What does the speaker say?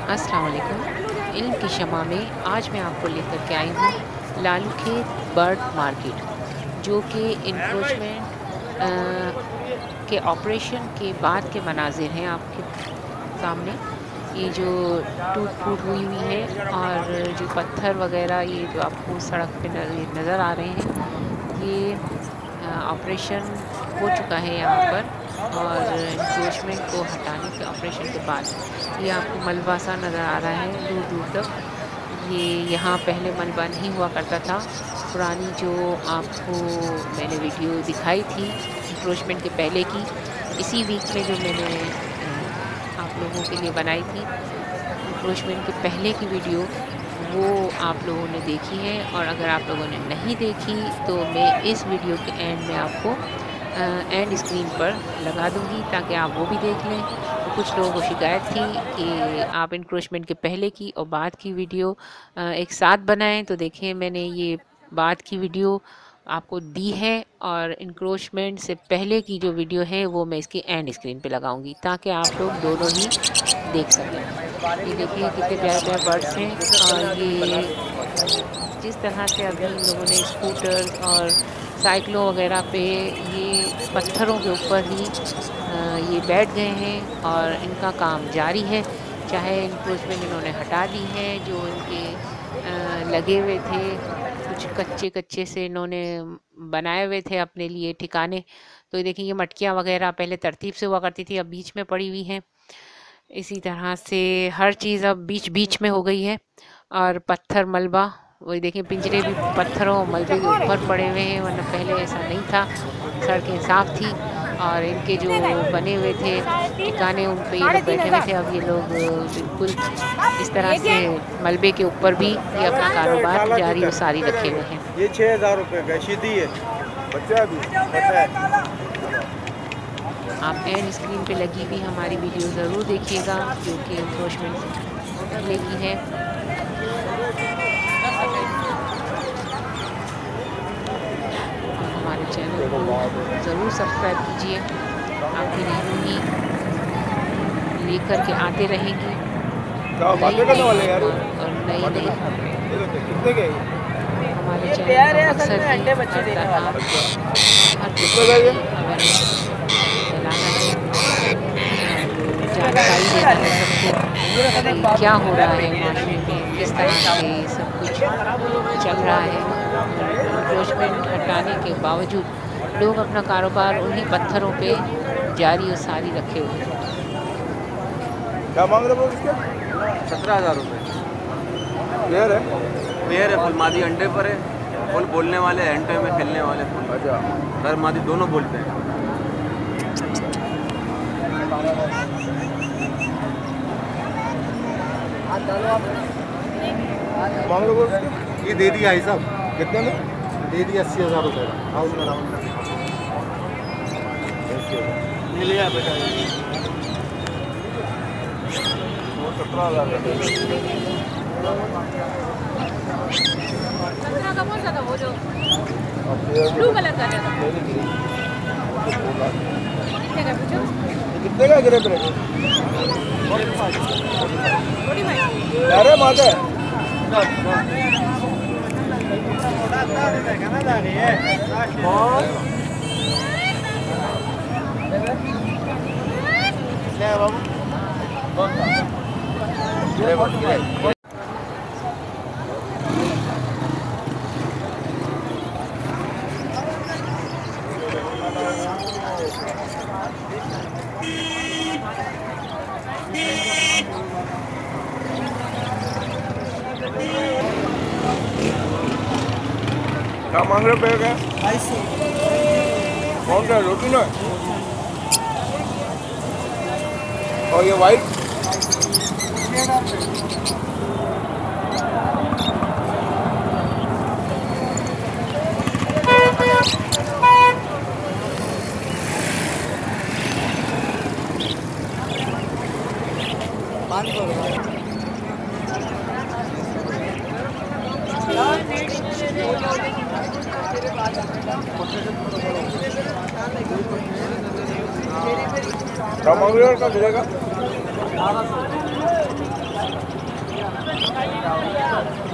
अस्सलाम वालेकुम। इल्म की शमा में आज मैं आपको लेकर के आई हूँ लालू खेत बर्ड मार्केट, जो कि इंक्रोचमेंट के ऑपरेशन के बाद के मनाजिर हैं आपके सामने। ये जो टूट फूट हुई हुई है और जो पत्थर वगैरह ये जो आपको सड़क पे नज़र आ रहे हैं, ये ऑपरेशन हो चुका है यहाँ पर। और इंक्रोचमेंट को हटाने के ऑपरेशन के बाद ये आपको मलबा सा नज़र आ रहा है दूर दूर तक। ये यहाँ पहले मलबा नहीं हुआ करता था। पुरानी जो आपको मैंने वीडियो दिखाई थी इंक्रोचमेंट के पहले की, इसी वीक में जो मैंने आप लोगों के लिए बनाई थी इंक्रोचमेंट के पहले की वीडियो, वो आप लोगों ने देखी है। और अगर आप लोगों ने नहीं देखी तो मैं इस वीडियो के एंड में आपको एंड स्क्रीन पर लगा दूंगी, ताकि आप वो भी देख लें। तो कुछ लोगों को शिकायत थी कि आप इंक्रोचमेंट के पहले की और बाद की वीडियो एक साथ बनाएं, तो देखें मैंने ये बाद की वीडियो आपको दी है और इंक्रोचमेंट से पहले की जो वीडियो है वो मैं इसकी एंड स्क्रीन पे लगाऊंगी, ताकि आप लोग दोनों ही देख सकें। ये देखिए कितने प्यारे प्यारे बर्ड्स हैं। और ये जिस तरह से अभी इन लोगों ने स्कूटर्स और साइकिलों वगैरह पे ये पत्थरों के ऊपर ही ये बैठ गए हैं और इनका काम जारी है। चाहे इंक्रोचमेंट इन्होंने हटा दी है, जो इनके लगे हुए थे, कुछ कच्चे कच्चे से इन्होंने बनाए हुए थे अपने लिए ठिकाने। तो ये देखिए ये मटकियाँ वगैरह पहले तरतीब से हुआ करती थी, अब बीच में पड़ी हुई हैं। इसी तरह से हर चीज़ अब बीच बीच में हो गई है। और पत्थर मलबा, वही देखिए पिंजरे भी पत्थरों और मलबे के ऊपर पड़े हुए हैं, वरना पहले ऐसा नहीं था। सड़कें साफ थी और इनके जो बने हुए थे ठिकाने, उन पे ये लोग बैठे हुए थे। अब ये लोग बिल्कुल इस तरह से मलबे के ऊपर भी ये अपना कारोबार जारी और सारी रखे हुए हैं। ये 6,000 रुपये का सीधी है। बच्चा भी आप एंड स्क्रीन पे लगी हुई हमारी वीडियो ज़रूर देखिएगा, जो कि इंक्रोचमेंट से पहले की है। और हमारे चैनल को ज़रूर सब्सक्राइब कीजिए। आपकी रहनुमाई लेकर के आते रहेंगी नई नई और नई नई हमारे चैनल का मकसद ही हर तरह हर किस्म की अवेयरनेस फैलाना है और जानकारी देना है सबको कि क्या हो रहा है माशरे में, किस तरह से सब कुछ चल रहा है। इंक्रोचमेंट हटाने के बावजूद लोग अपना कारोबार उन्हीं पत्थरों पे जारी और सारी रखे हुए हैं। क्या मांग रहे हो इसके? 17,000 रुपये। पेयर है? पेयर है, फुल मादी अंडे पर है, फुल बोलने वाले एंटे में खेलने वाले फुल। अच्छा, नर मादी दोनों बोलते हैं। मांग रहे हो इसके? ये दे दिया है साहब, कितने में? दे दिया 80,000 रुपये का। हाँ उसमें राउंड मिल गया बेटा। 17,000 का कौन सा था वो जो ब्लू कलर का था? कितने का पूछो? कितने का गिरे ब्रेक? 45। अरे माता क्या मांग रहे पैर का? 2200। कौन सा रोटी ना? और ये वाइट? क्या मांग रहे हो? का मिलेगा? क्या